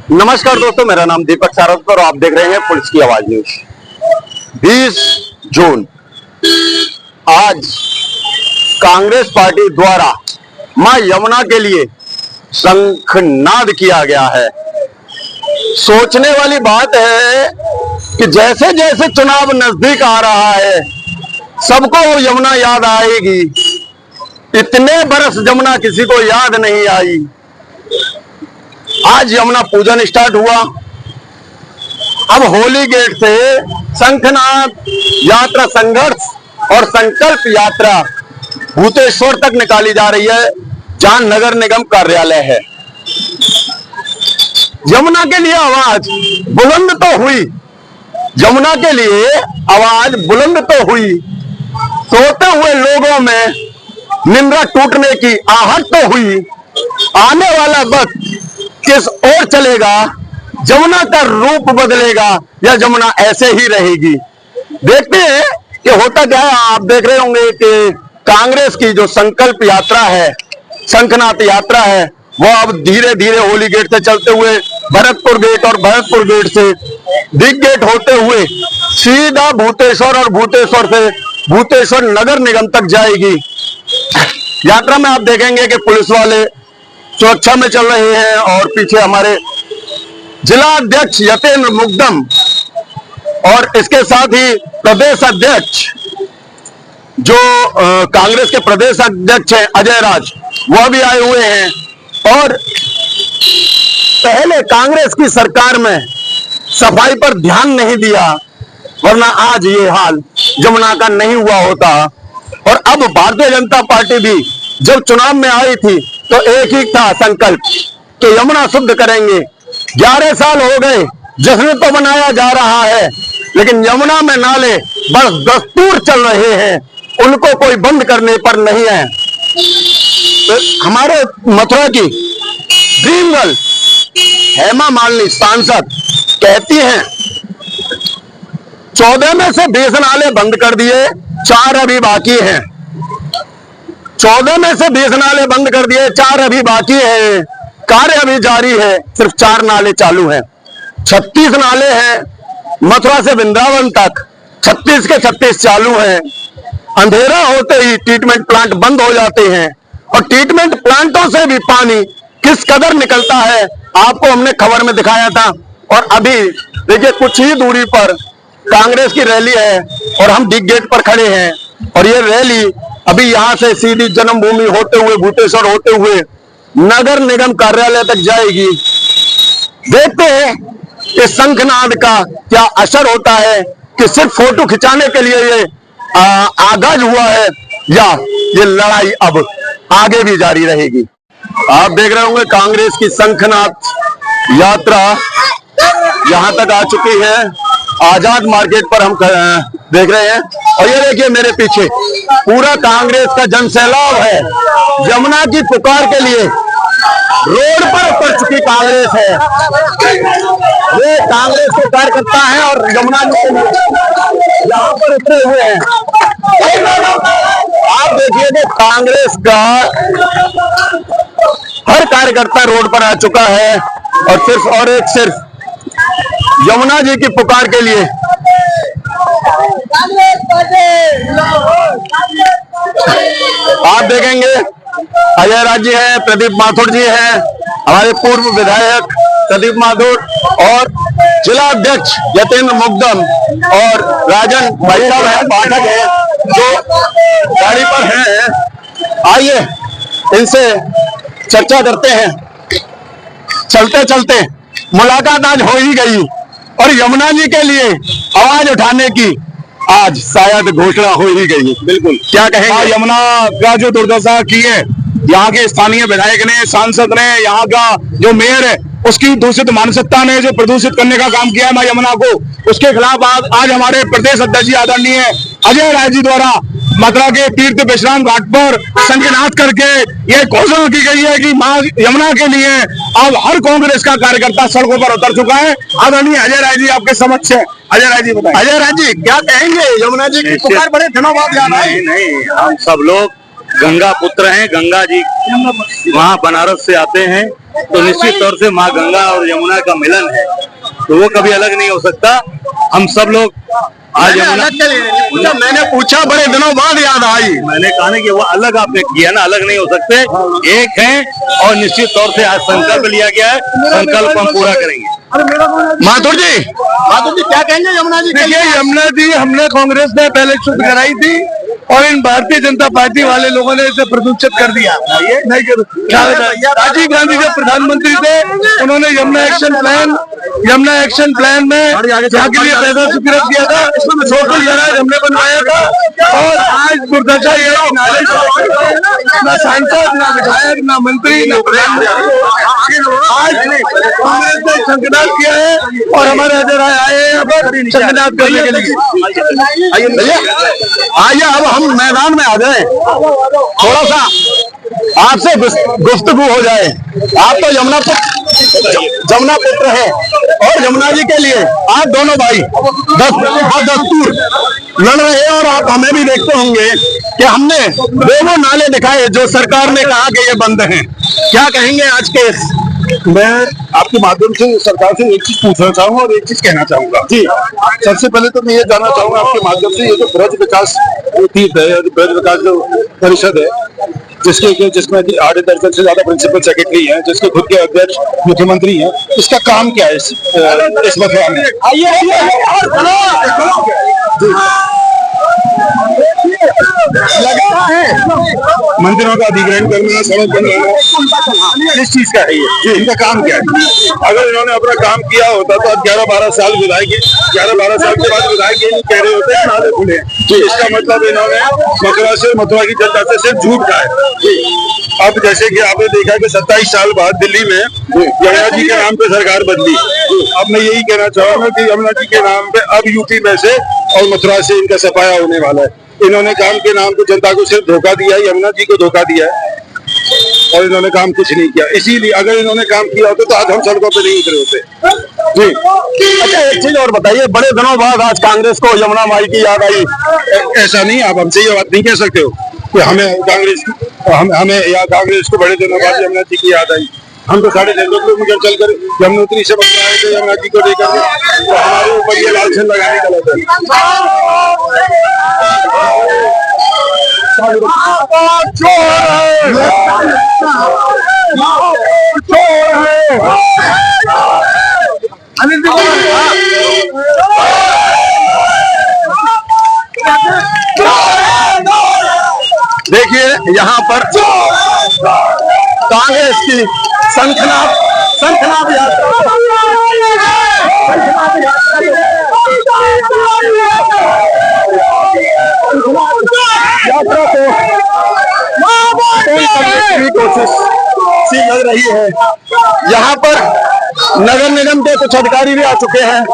नमस्कार दोस्तों, मेरा नाम दीपक सारस्वत और आप देख रहे हैं पुलिस की आवाज न्यूज। 20 जून आज कांग्रेस पार्टी द्वारा मां यमुना के लिए शंखनाद किया गया है। सोचने वाली बात है कि जैसे जैसे चुनाव नजदीक आ रहा है सबको यमुना याद आएगी। इतने बरस यमुना किसी को याद नहीं आई। आज यमुना पूजन स्टार्ट हुआ। अब होली गेट से शंखनाद यात्रा, संघर्ष और संकल्प यात्रा भूतेश्वर तक निकाली जा रही है, जहां नगर निगम कार्यालय है। यमुना के लिए आवाज बुलंद तो हुई, यमुना के लिए आवाज बुलंद तो हुई। सोते हुए लोगों में निंद्रा टूटने की आहट तो हुई। आने वाला वक्त किस ओर चलेगा, यमुना का रूप बदलेगा या यमुना ऐसे ही रहेगी। देखते हैं कि होता क्या है। आप देख रहे होंगे कि कांग्रेस की जो संकल्प यात्रा है, शंखनाद यात्रा है, वो अब धीरे धीरे होली गेट से चलते हुए भरतपुर गेट और भरतपुर गेट से दिग गेट होते हुए सीधा भूतेश्वर और भूतेश्वर से भूतेश्वर नगर निगम तक जाएगी। यात्रा में आप देखेंगे कि पुलिस वाले सुरक्षा में चल रहे हैं और पीछे हमारे जिला अध्यक्ष यतेंद्र मुग्धम और इसके साथ ही प्रदेश अध्यक्ष जो कांग्रेस के प्रदेश अध्यक्ष हैं अजय राज, वह भी आए हुए हैं। और पहले कांग्रेस की सरकार में सफाई पर ध्यान नहीं दिया, वरना आज ये हाल यमुना का नहीं हुआ होता। और अब भारतीय जनता पार्टी भी जब चुनाव में आई थी तो एक ही था संकल्प कि यमुना शुद्ध करेंगे। 11 साल हो गए, जश्न तो मनाया जा रहा है, लेकिन यमुना में नाले बस दस्तूर चल रहे हैं, उनको कोई बंद करने पर नहीं है। तो हमारे मथुरा की ड्रीम गर्ल हेमा मालिनी सांसद कहती हैं 14 में से 20 नाले बंद कर दिए, 4 अभी बाकी हैं। 14 में से 20 नाले बंद कर दिए, 4 अभी बाकी है। कार्य अभी जारी है, सिर्फ 4 नाले चालू हैं। 36 नाले हैं मथुरा से वृंदावन तक, 36 के 36 चालू हैं। अंधेरा होते ही ट्रीटमेंट प्लांट बंद हो जाते हैं और ट्रीटमेंट प्लांटों से भी पानी किस कदर निकलता है आपको हमने खबर में दिखाया था। और अभी देखिए कुछ ही दूरी पर कांग्रेस की रैली है और हम दिग गेट पर खड़े हैं और ये रैली अभी यहां से सीधी जन्मभूमि होते हुए भूतेश्वर होते हुए नगर निगम कार्यालय तक जाएगी। देखते हैं कि शंखनाद का क्या असर होता है, कि सिर्फ फोटो खिंचाने के लिए ये आगाज हुआ है या ये लड़ाई अब आगे भी जारी रहेगी। आप देख रहे होंगे कांग्रेस की शंखनाद यात्रा यहां तक आ चुकी है। आजाद मार्केट पर हम देख रहे हैं और ये देखिए मेरे पीछे पूरा कांग्रेस का जनसैलाब है। यमुना की पुकार के लिए रोड पर उतर चुकी कांग्रेस है। ये कांग्रेस के कार्यकर्ता हैं और यमुना जी के लिए यहाँ पर उतरे हुए हैं। आप देखिए कि कांग्रेस का हर कार्यकर्ता रोड पर आ चुका है और सिर्फ यमुना जी की पुकार के लिए। आप देखेंगे अजय राज जी हैं, प्रदीप माथुर जी हैं, हमारे पूर्व विधायक प्रदीप माथुर और जिला अध्यक्ष यतेंद्र मुग्धम और राजन भाई साहब हैं, पाठक हैं जो गाड़ी पर हैं। आइए इनसे चर्चा करते हैं। चलते चलते मुलाकात आज हो ही गई और यमुना जी के लिए आवाज उठाने की आज शायद घोषणा हो ही गई। बिल्कुल, क्या कहेंगे? यमुना का जो दुर्दशा की है यहाँ के स्थानीय विधायक ने, सांसद ने, यहाँ का जो मेयर है उसकी दूषित मानसिकता ने जो प्रदूषित करने का काम किया है मां यमुना को, उसके खिलाफ आज हमारे प्रदेश अध्यक्ष जी आदरणीय अजय राय जी द्वारा मथुरा के तीर्थ विश्राम घाट पर शंखनाद करके ये घोषणा की गई है कि मां यमुना के लिए अब हर कांग्रेस का कार्यकर्ता सड़कों पर उतर चुका है। आदरणीय अजय राय जी आपके समक्ष है। अजय राय जी बताएं। अजय राय जी क्या कहेंगे? यमुना जी की पुकार बड़े दिनों बाद याद आई। नहीं, हम सब लोग गंगा पुत्र हैं। गंगा जी वहाँ बनारस से आते हैं तो निश्चित तौर से माँ गंगा और यमुना का मिलन है, तो वो कभी अलग नहीं हो सकता। हम सब लोग आज यमुना, मैंने पूछा बड़े दिनों बाद याद आई। मैंने कहा ना कि वो अलग आपने किया ना, अलग नहीं हो सकते, एक है। और निश्चित तौर से आज संकल्प लिया गया है, संकल्प हम पूरा करेंगे। माथुर जी क्या कहेंगे यमुना जी के लिए? यमुना जी हमने कांग्रेस में पहले शुद्ध कराई थी और इन भारतीय जनता पार्टी वाले लोगों ने इसे प्रदूषित कर दिया। नहीं कर राजीव गांधी जब प्रधानमंत्री थे उन्होंने यमुना एक्शन प्लान में यहाँ के लिए पैसा स्वीकृत किया था, सोशल गैराज हमने बनवाया था। और आज दुर्दशा ये ना सांसद, ना विधायक, ना मंत्री, ना प्रधानमंत्री आज कांग्रेस ने संकनाद किया है और हमारे अजय राय आए हैं यहाँ पर संकनाद करने के लिए। आइए अब हम मैदान में आ जाए, थोड़ा सा आपसे गुफ्तगू हो जाए। आप तो यमुना पुत्र है और यमुना जी के लिए आप दोनों भाई दस्तूर लड़ रहे हैं और आप हमें भी देखते होंगे कि हमने वो नाले दिखाए जो सरकार ने कहा कि ये बंद हैं। क्या कहेंगे आज के? मैं आपके माध्यम से सरकार से एक चीज पूछना चाहूंगा और एक चीज कहना चाहूंगा जी। सबसे पहले तो मैं ये जानना चाहूंगा आपके माध्यम से, ये जो ब्रज विकास तीर्थ है, ब्रज विकास जो परिषद है, जिसमें 8 दर्जन से ज्यादा प्रिंसिपल सेक्रेटरी हैं, जिसके खुद के अध्यक्ष मुख्यमंत्री हैं, इसका काम क्या है इस मथुरा में? लगता है मंदिरों का अधिग्रहण करना, सड़क बनवाना, किस चीज का है ये? इनका काम क्या है? अगर इन्होंने अपना काम किया होता तो अब 11-12 साल विधायक 11-12 साल के बाद विधायक ये कह रहे होते हैं नाले खुले। इसका मतलब इन्होंने मथुरा की जनता से सिर्फ झूठ कहा है। अब जैसे कि आपने देखा कि 27 साल बाद दिल्ली में यमुना जी के नाम पे सरकार बदली। अब मैं यही कहना चाहूंगा कि यमुना जी के नाम पे अब यूपी में से और मथुरा से इनका सफाया होने वाला है। इन्होंने काम के नाम पे जनता को सिर्फ धोखा दिया है, यमुना जी को धोखा दिया है और इन्होंने काम कुछ नहीं किया। इसीलिए अगर इन्होंने काम किया होता तो आज हम सड़कों पे नहीं उतरे होते जी। अच्छा एक चीज और बताइए, बड़े दिनों बाद आज कांग्रेस को यमुना माई की याद आई। ऐसा नहीं, आप हमसे ये बात नहीं कह सकते हो कि हमें कांग्रेस को बड़े दिनों बाद यमुना जी की याद आई। हम तो 6.5 किलोमीटर चलकर यमुनोत्री से बच आए थे यमुना जी को लेकर, तो हमारे ऊपर ये लालछन लगाने गलत देखिए यहाँ पर कांग्रेस की संखनाद यात्रा को कोशिश सी लग रही है। यहाँ पर नगर निगम के कुछ अधिकारी भी आ चुके हैं।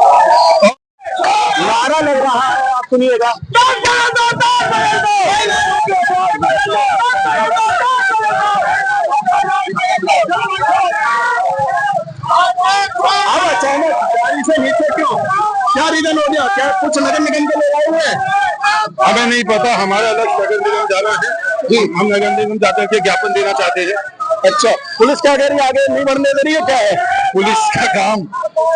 नारा लग रहा है, आप सुनिएगा। अब अचानक गाड़ी से नीचे क्यों? क्या रीजन हो गया? क्या कुछ नगर निगम के लोग आए हुए हैं? हमें नहीं पता, हमारा अलग नगर निगम जाना है जी। हम नगर निगम जाते हैं, ज्ञापन देना चाहते हैं। अच्छा, पुलिस क्या कह रही है? आगे नहीं बढ़ने दे रही है? क्या है पुलिस का काम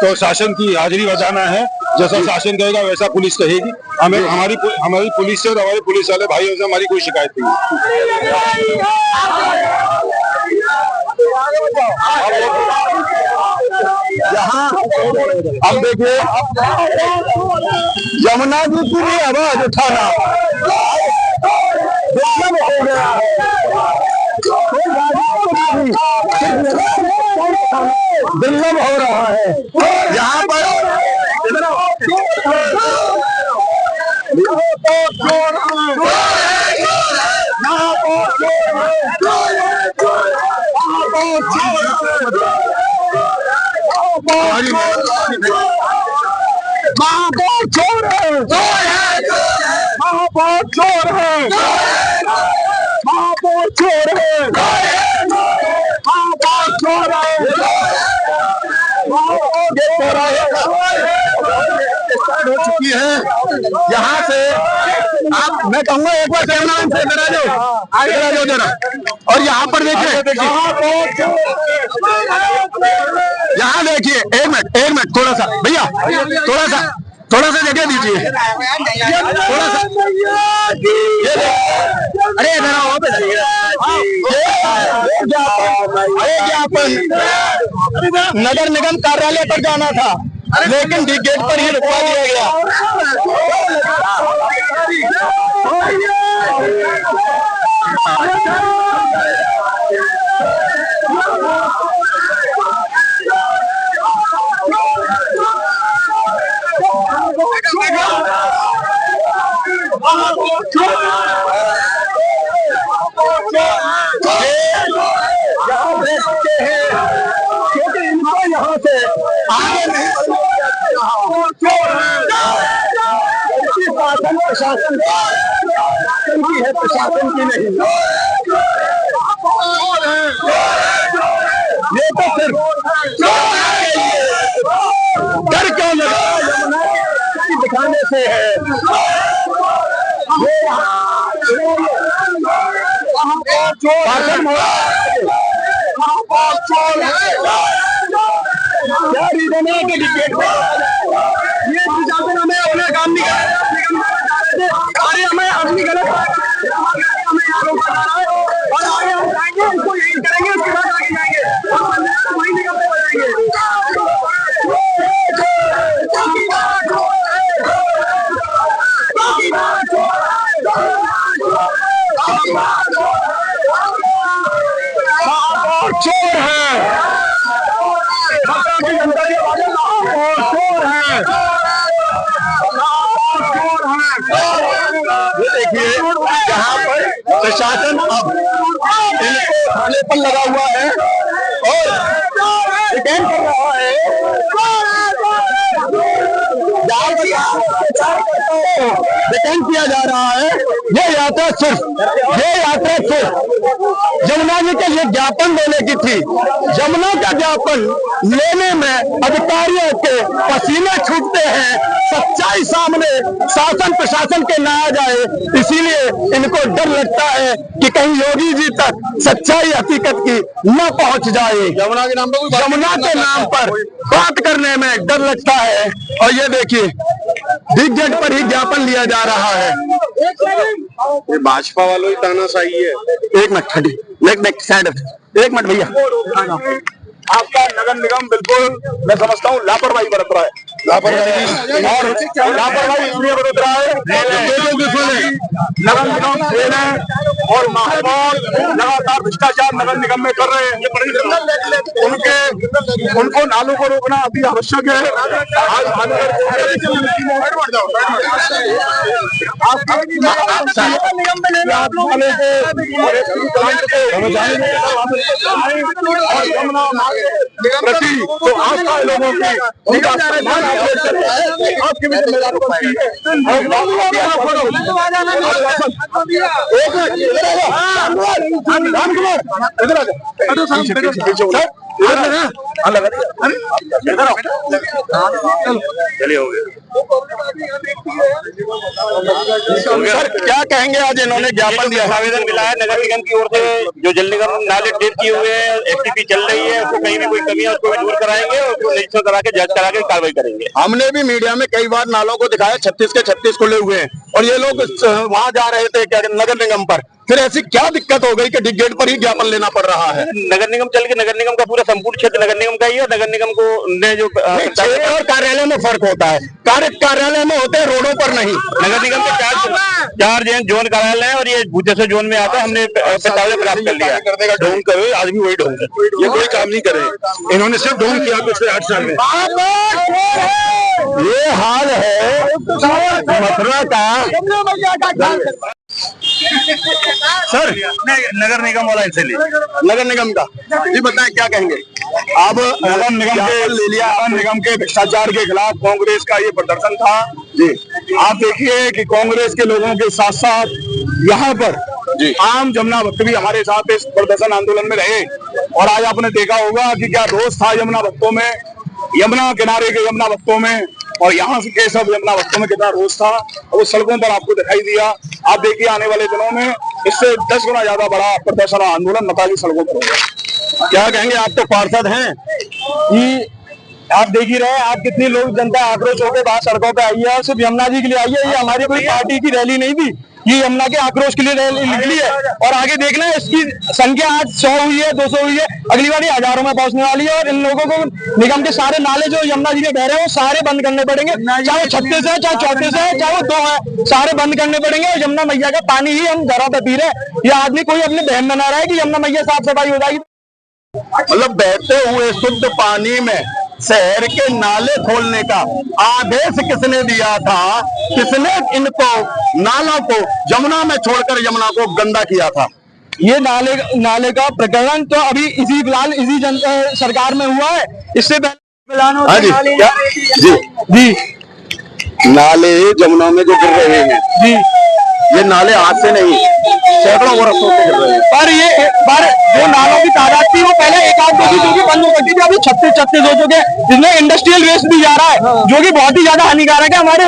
तो शासन की हाजिरी बजाना है। जैसा शासन कहेगा वैसा पुलिस कहेगी। हमारी पुलिस से और हमारे पुलिस वाले भाइयों से हमारी कोई शिकायत नहीं है। यहाँ अब देखिए यमुना जी की भी आवाज उठाना हो गया है। दुर्लभ हो रहा है यहाँ पर। महापौर चोर है, महापौर चोर है, महापौर चोर है, महापौर चोर है। स्टार्ट हो चुकी है यहाँ से। आप मैं कहूँगा एक बार कैमरा से इधर आ जाओ, आगे आ जाओ जरा। और यहाँ पर देखिए, यहाँ देखिए, एक मिनट थोड़ा सा भैया, थोड़ा सा जगह दीजिए, थोड़ा सा। अरे इधर आओ, ज्ञापन नगर निगम कार्यालय पर जाना था, लेकिन डी गेट पर ही रुकवा दिया गया। क्योंकि इनको यहाँ से आगे नहीं प्रशासन की है, प्रशासन की नहीं। ये तो सिर्फ डर क्यों लगा यमुना की दिखाने से है। क्या रीजन है कि ये प्रशासन हमें अपना काम नहीं कर रहे, हमें अपनी गलत हमें यहाँ रोका जा रहा है और आगे हम जाएंगे, इसको यही करेंगे, उसके बाद आगे जाएंगे, वही निकल के चोर है, चोर है। देखिए यहाँ पर प्रशासन अब इनको थाने पर लगा हुआ है और डिटेन कर रहा है। डिटेन किया जा रहा है। ये यात्रा सिर्फ यमुना जी के लिए ज्ञापन देने की थी। यमुना का ज्ञापन लेने में अधिकारियों के पसीने छूटते हैं, सच्चाई सामने शासन प्रशासन के ना आ जाए, इसीलिए इनको डर लगता है कि कहीं योगी जी तक सच्चाई हकीकत की न पहुंच जाए। यमुना के नाम पर बात करने में डर लगता है। और ये देखिए बिग गेट पर ही ज्ञापन लिया जा रहा है। ये भाजपा वालों ही तानाशाही है। एक मिनट साइड, एक मिनट भैया। आपका नगर निगम बिल्कुल मैं समझता हूँ लापरवाही बरत रहा है, लापरवाही इसलिए बरत रहा है। नगर निगम सेना और महापौर लगातार भ्रष्टाचार नगर निगम में कर रहे हैं। उनको नालों को रोकना अति आवश्यक है। प्रति तो आस्था लोगों की आपकी भी जिम्मेदारी बनती सर क्या कहेंगे, आज इन्होंने ज्ञापन दिया, आवेदन मिला है नगर निगम की ओर से, जो जल निगम नाले टेप किए हुए हैं, एसटीपी चल रही है, उसको कहीं भी कोई कमी है उसको भी दूर कराएंगे और उसको निरीक्षण करा के जांच करा के कार्रवाई करेंगे। हमने भी मीडिया में कई बार नालों को दिखाया, 36 के 36 खुले हुए हैं और ये लोग वहां जा रहे थे क्या नगर निगम पर, फिर ऐसी क्या दिक्कत हो गई कि डिग गेट पर ही ज्ञापन लेना पड़ रहा है? नगर निगम चल के नगर निगम का पूरा संपूर्ण क्षेत्र नगर निगम का ही है और नगर निगम को ने जो और कार्यालय में फर्क होता है, कार्यालय में होते हैं, रोडों पर नहीं। नगर निगम के चार जोन कार्यालय है और ये जैसे जोन में आता है, हमने प्रस्ताव प्राप्त कर लिया। करने का ढोंग करे, आज भी वही ढोंग है, ये कोई काम नहीं करे। इन्होंने सिर्फ ढोंग किया पिछले 8 साल में। ये हाल है मथुरा का। सर नगर निगम वाला इसलिए नगर निगम का जी बताएं क्या कहेंगे? अब नगर निगम के ले लिया, नगर निगम के भ्रष्टाचार के खिलाफ कांग्रेस का ये प्रदर्शन था जी। आप देखिए कि कांग्रेस के लोगों के साथ साथ यहाँ पर आम जमुना भक्त भी हमारे साथ इस प्रदर्शन आंदोलन में रहे और आज आपने देखा होगा कि क्या रोष था यमुना भक्तों में, यमुना किनारे के यमुना भक्तों में और यहाँ से के सब यमुना भक्तों में कितना रोष था, वो सड़कों पर आपको दिखाई दिया। आप देखिए आने वाले दिनों में इससे 10 गुना ज्यादा बड़ा प्रदर्शन और आंदोलन मकाली सड़कों पर होगा। क्या कहेंगे, आप तो पार्षद हैं कि आप देख ही रहे हैं, आप कितनी लोग जनता आक्रोश होकर बाहर सड़कों पे आई है और सिर्फ यमुना जी के लिए आई है। ये हमारी कोई पार्टी की रैली नहीं थी, ये यमुना के आक्रोश के लिए रैली निकली है। और आगे देखना इसकी संख्या आज 100 हुई है, 200 हुई है, अगली बार ये हजारों में पहुंचने वाली है। और इन लोगों को निगम के सारे नाले जो यमुना जी में बह रहे हैं वो सारे बंद करने पड़ेंगे, चाहे वो 36 है, चाहे 34 है, चाहे वो 2 है, सारे बंद करने पड़ेंगे। और यमुना मैया का पानी ही हम घरों पे पी रहे हैं। ये आदमी कोई अपने बहन बना रहा है कि यमुना मैया साफ सफाई हो जाएगी। मतलब बहते हुए शुद्ध पानी में शहर के नाले खोलने का आदेश किसने दिया था? किसने इनको नालों को यमुना में छोड़कर यमुना को गंदा किया था? ये नाले का प्रकरण तो अभी फिलहाल इसी सरकार में हुआ है। इससे हाँ जी, जी नाले यमुना में जो गिर रहे हैं जी, ये नाले आज से नहीं, सैकड़ों वर्षों से गिर रहे हैं। पर जो नालों की तादाद थी वो पहले एक आध दो थी जो कि बंद हो गई थी, अभी 36 हो चुके हैं, जिसमें इंडस्ट्रियल वेस्ट भी जा रहा है जो कि बहुत ही ज्यादा हानिकारक है। हमारे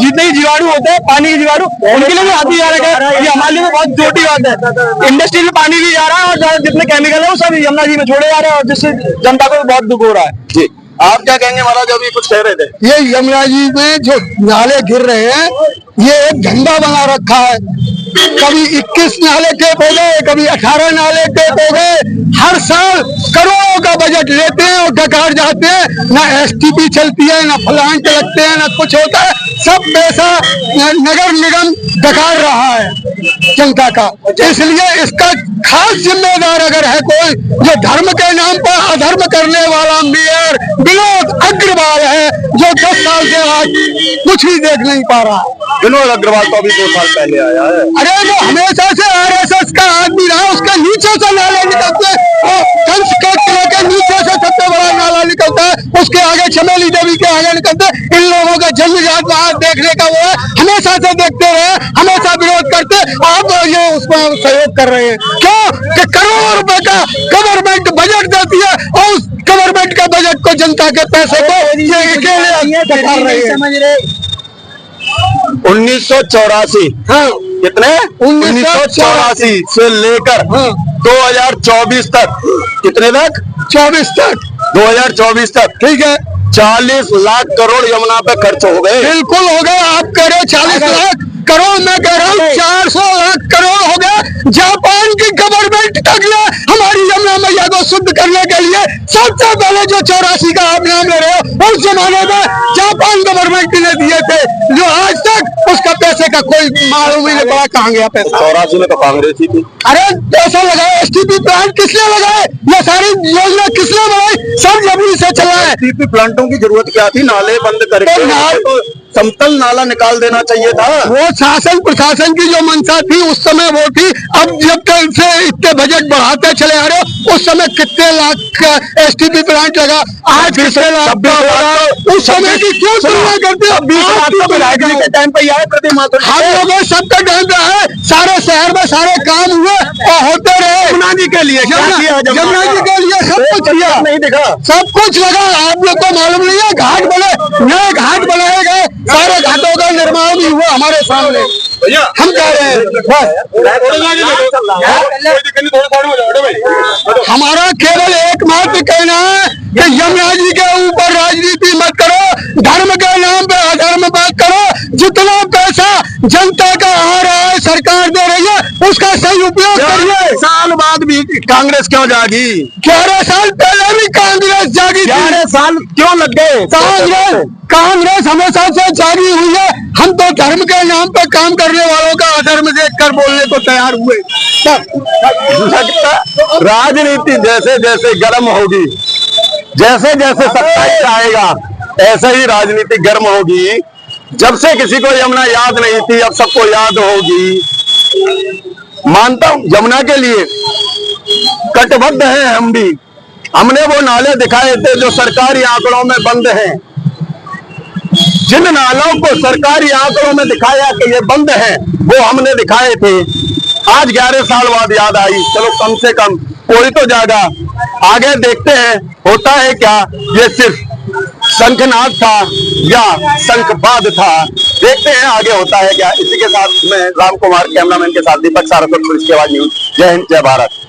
जितने ही जीवाणु होते हैं, पानी के जीवाणु, उनके लिए भी हानिकारक है। ये हमारे लिए बहुत छोटी बात है। इंडस्ट्रियल में पानी भी जा रहा है और जितने केमिकल है वो सब यमुना जी में छोड़े जा रहे हैं और जिससे जनता को बहुत दुख हो रहा है। जी, आप क्या कहेंगे महाराज? अभी कुछ कह रहे थे। ये यमुना जी में जो नाले गिर रहे हैं, ये एक झंडा बना रखा है। कभी 21 नाले टेप हो गए, कभी 18 नाले टेप हो गए। हर साल करोड़ों का बजट लेते हैं और डकार जाते हैं। ना एसटीपी चलती है, ना प्लांट लगते हैं, ना कुछ होता है। सब पैसा नगर निगम डकार रहा है जनता का। इसलिए इसका खास जिम्मेदार अगर है कोई, जो धर्म के नाम पर अधर्म करने वाला मेयर विनोद अग्रवाल है, जो 10 साल से आज कुछ भी देख नहीं पा रहा। विनोद अग्रवाल तो अभी 2 साल पहले आया है। अरे जो हमेशा से आरएसएस का आदमी रहा, उसके नीचे से नाले निकलते हैं और कंस के किले के नीचे से सबसे बड़ा नाला निकलता है, उसके आगे चमेली देवी के आगे निकलते हैं। इन लोगों का जन्म जात वहां देखने का वो है, हमेशा से देखते रहे, हमेशा विरोध करते। आप ये उसमें सहयोग कर रहे हैं क्यों? कि करोड़ों रुपए का गवर्नमेंट बजट देती है और उस गवर्नमेंट का बजट को जनता के पैसे को ये अकेले कर रहे हैं। 1984 हाँ, कितने 1984 से लेकर 2024 तक, कितने तक? 24 तक, 2024 तक, ठीक है, 40 लाख करोड़ यमुना पे खर्च हो गए। बिल्कुल हो गए। आप कह रहे 40 लाख करोड़, मैं कह रहा हूँ 400 लाख करोड़ हो गए। जापान की गवर्नमेंट तक ने हमारी यमुना मैया को शुद्ध करने के लिए सबसे पहले जो 84 का आप नाम ले रहे हो, उस जमाने में जापान गवर्नमेंट ने दिए थे, जो आज तक उसका पैसे का कोई मालूम ही नहीं पड़ा कहाँ गया पैसा। 84 में तो कांग्रेस ही थी। अरे पैसा लगाए, एसटीपी प्लांट किसने लगाए? ये सारी योजना किसने बनाई? सब यमुना से चला है। एसटीपी प्लांटों की जरूरत क्या थी? नाले बंद करके तो समतल नाला निकाल देना चाहिए था। वो शासन प्रशासन की जो मंशा थी उस समय वो थी। अब जब तक से इतने बजट बढ़ाते चले आ रहे हो, उस समय कितने लाख का एसटीपी प्लांट लगा, आज कितने लाख का हो रहा है? उस समय की क्यों तुलना करते हो? के टाइम पे आए प्रतिमा तो हम लोगों सबका टाइम रहा है, सारे शहर में सारे काम हुए और होते रहे। यमुना जी के लिए यमुना जी के लिए सब कुछ किया, नहीं दिखा, सब कुछ लगा। आप लोग को मालूम नहीं है, घाट बने, नए घाट बनाए गए, सारे घाटों का निर्माण भी हुआ हमारे सामने। हम कह रहे हैं हमारा केवल एकमात्र कहना है कि यमुना जी के ऊपर राजनीति मत करो, धर्म के नाम पे अधर्म मत करो। जितना पैसा जनता का आ रहा है, सरकार दे रही है, उसका सही उपयोग करिए। साल बाद भी कांग्रेस क्यों जागी? 11 साल पहले भी कांग्रेस जागी थी। 11 साल क्यों लग गए? कांग्रेस हमेशा से जागी हुई है। हम तो धर्म के नाम पर काम करने वालों का अधर्म देखकर बोलने को तैयार हुए। राजनीति जैसे जैसे गर्म होगी, जैसे जैसे सत्ता आएगा, ऐसे ही राजनीति गर्म होगी। जब से किसी को यमुना याद नहीं थी, अब सबको याद होगी। मानता हूं यमुना के लिए कटिबद्ध है हम भी। हमने वो नाले दिखाए थे जो सरकारी आंकड़ों में बंद हैं। जिन नालों को सरकारी आंकड़ों में दिखाया कि ये बंद है, वो हमने दिखाए थे। आज 11 साल बाद याद आई, चलो कम से कम कोई तो जागा। आगे देखते हैं होता है क्या। ये सिर्फ शंखनाद था या शंखपाद था, देखते हैं आगे होता है क्या। इसी के साथ मैं राम कुमार कैमरामैन के साथ दीपक सारस्वत, पुलिस की आवाज न्यूज। जय हिंद, जय भारत।